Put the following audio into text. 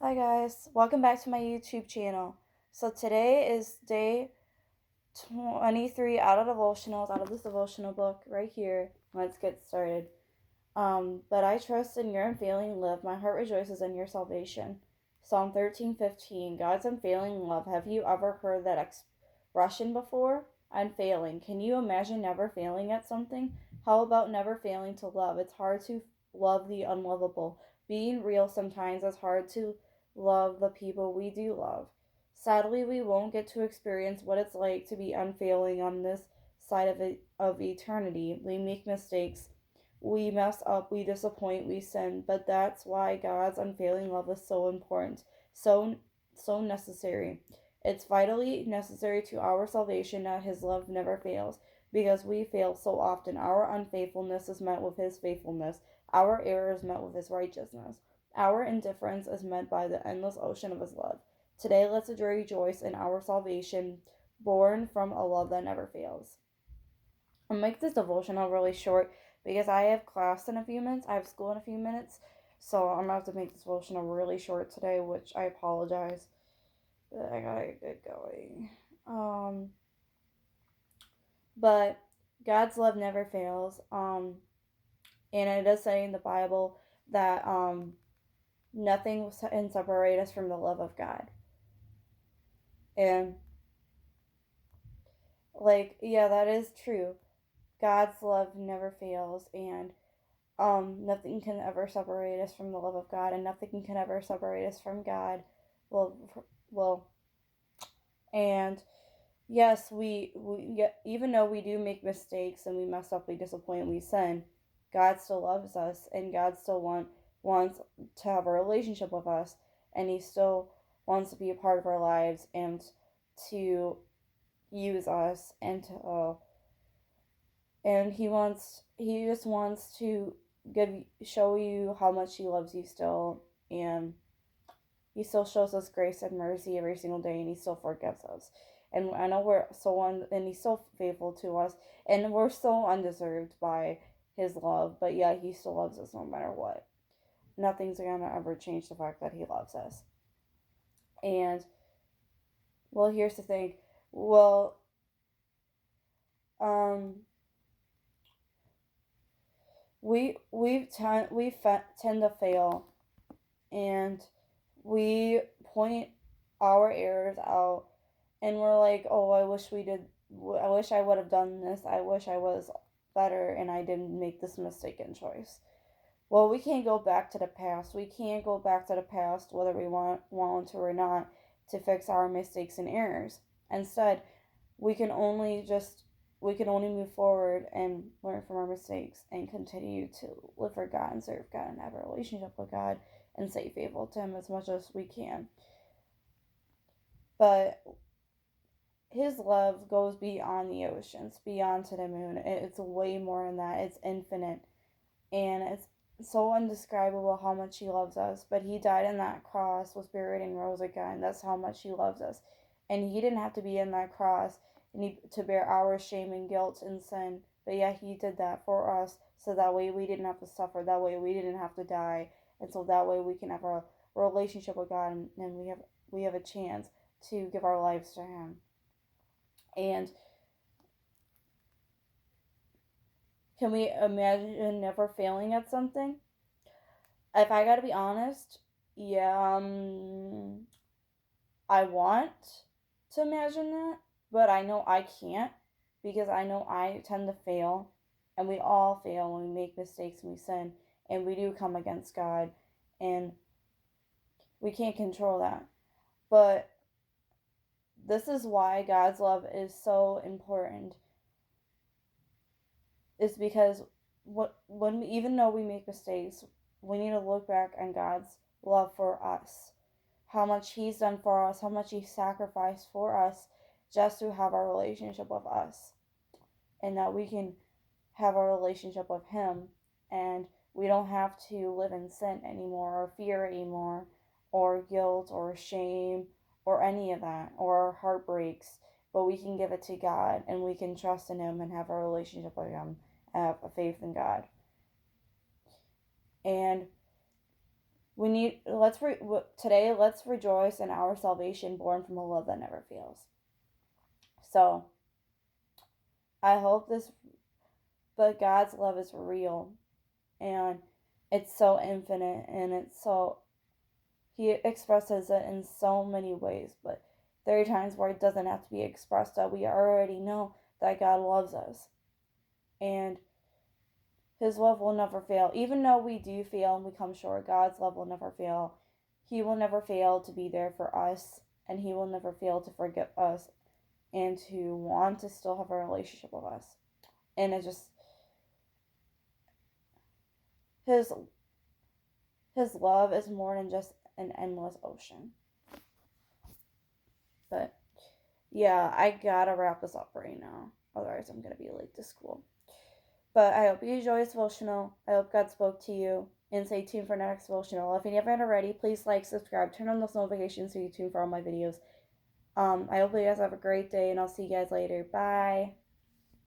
Hi guys, welcome back to my YouTube channel. So today is day 23 out of devotionals, out of this devotional book right here. Let's get started. But I trust in your unfailing love. My heart rejoices in your salvation. Psalm 13:15. God's unfailing love. Have you ever heard that expression before? Unfailing. Can you imagine never failing at something? How about never failing to love? It's hard to love the unlovable. Being real, sometimes it's hard to love the people we do love. Sadly, we won't get to experience what it's like to be unfailing on this side of eternity. We make mistakes, we mess up, we disappoint, we sin, but that's why God's unfailing love is so important, so necessary. It's vitally necessary to our salvation that his love never fails, because we fail so often. Our unfaithfulness is met with his faithfulness. Our error is met with his righteousness. Our indifference is met by the endless ocean of his love. Today, let's rejoice in our salvation, born from a love that never fails. I'll make this devotional really short because I have class in a few minutes. I have school in a few minutes. So I'm going to have to make this devotional really short today, which I apologize. But I gotta get going. But God's love never fails. And it does say in the Bible that nothing can separate us from the love of God. And yeah, that is true. God's love never fails, and nothing can ever separate us from the love of God, and nothing can ever separate us from God. Well, and yes, even though we do make mistakes and we mess up, we disappoint, we sin, God still loves us, and God still wants to have a relationship with us, and He still wants to be a part of our lives and to use us and he just wants to show you how much he loves you still, and he still shows us grace and mercy every single day, and he still forgives us. And I know and he's so faithful to us, and we're so undeserved by his love, but yeah, he still loves us no matter what. Nothing's gonna ever change the fact that he loves us. And well, here's the thing. Well, um, tend to fail, and we point our errors out, and we're like, oh, I wish I would have done this, I wish I was better and I didn't make this mistaken choice. Well, we can't go back to the past. We can't go back to the past, whether we want to or not, to fix our mistakes and errors. Instead, we can only just we can only move forward and learn from our mistakes and continue to live for God and serve God and have a relationship with God and stay faithful to him as much as we can. But his love goes beyond the oceans, beyond to the moon. It's way more than that. It's infinite, and it's so indescribable how much he loves us. But he died on that cross, was buried, and rose again. That's how much he loves us. And he didn't have to be in that cross to bear our shame and guilt and sin. But yeah, he did that for us, so that way we didn't have to suffer. That way we didn't have to die, and so that way we can have a relationship with God, and we have a chance to give our lives to Him. And can we imagine never failing at something? If I gotta be honest, yeah, I want to imagine that, but I know I can't, because I know I tend to fail, and we all fail when we make mistakes and we sin, and we do come against God, and we can't control that. But this is why God's love is so important. Is because even though we make mistakes, we need to look back on God's love for us, how much He's done for us, how much He sacrificed for us just to have our relationship with us, and that we can have a relationship with Him, and we don't have to live in sin anymore, or fear anymore, or guilt, or shame, or any of that, or heartbreaks. But we can give it to God, and we can trust in Him and have a relationship with Him, have a faith in God. And Today let's rejoice in our salvation born from a love that never fails. So I hope but God's love is real, and it's so infinite, and He expresses it in so many ways, but there are times where it doesn't have to be expressed, that we already know that God loves us. And His love will never fail. Even though we do fail and we come short, God's love will never fail. He will never fail to be there for us, and He will never fail to forgive us and to want to still have a relationship with us. And His love is more than just an endless ocean. But yeah, I gotta wrap this up right now. Otherwise, I'm gonna be late to school. But I hope you enjoy this devotional. I hope God spoke to you. And stay tuned for the next devotional. If you haven't already, please like, subscribe, turn on those notifications so you tune for all my videos. I hope you guys have a great day, and I'll see you guys later. Bye.